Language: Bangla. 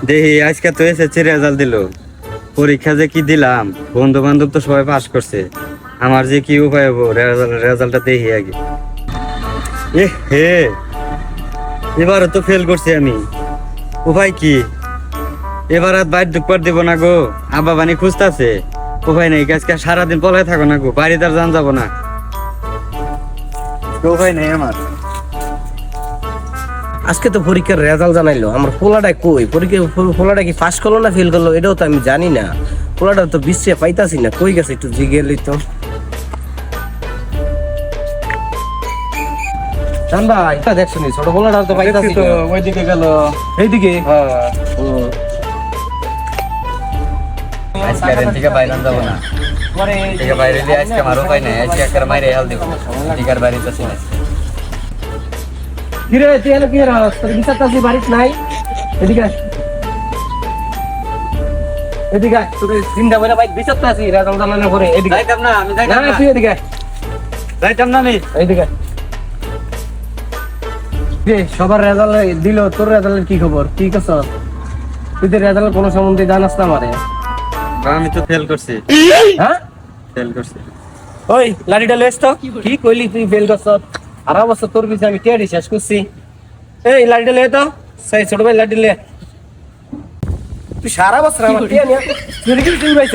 দেখি আজকে তো এসেছে রেজাল্ট দিল, পরীক্ষা যে কি দিলাম, বন্ধু বান্ধব তো সবাই পাস করছে, আমার যে কি উপায় হবো? রেজাল্টটা দেখি আগে। এ হে, এবারও তো ফেল করছি আমি, উপায় কি? এবার আর বাইর ঢুকবার দিব না গো, আব্বা বানি খুঁজতেছে, উপায় নেই, আজকে সারাদিন পলায় থাকো না গো, বাড়িতে আর যান যাবো না, উপায় নেই আমার। আজকে তো পরীক্ষার রেজাল্ট জানাইলো, আমার পোলাটা কই? পরীক্ষা পোলাটা কি পাস করলো না ফেল করলো এটাও তো আমি জানি না। পোলাটা তো বিশ্বে পাইতাছি না, কই গেছে একটু জিগেলি তো। জান ভাই এটা দেখছো নি, ছোট পোলাটা তো পাইতাছি না। ওইদিকে গেল, এইদিকে আজকে আর থেকে বাইরে যাবো না, থেকে বাইরে দিয়ে আজকে আমার উপায় নেই, আজকে একটা মাইরে হেল দিব, টিকার বাড়ি তো ছিল। কিরে তুই এলো কি রাস? তোর বিচার তাসি বাড়িতে নাই? এদিকে আয়। এদিকে আয়, তোর চিন্তা করে ভাই বিচার তাসি রেজাল্ট জানানোর পরে এদিকে আয়। যাইতাম না, আমি না যাইতাম না, তুই এদিকে আয়। যাইতাম না আমি। এইদিকে আয়। রে সবার রেজাল্ট দিল, তোর রেজাল্টের কি খবর? কি করছ? তুই তো রেজাল্ট কোনো সম্বন্ধে জানাস না আমারে। আমি তো ফেল করছি, হ্যাঁ ফেল করছি। ওই লাড়িটা লইস তো। কি কইলি তুই ফেল করছ? আর অবশ্য তোর পিছে আমি টেয়ারি শেষ করছি। এই লাড়িটা লয়ে তো, সেই ছোট ভাই লাড়ি লে। তুই সারা বছর আমার টিয়া নিয়ে তুই কি তুই ভাই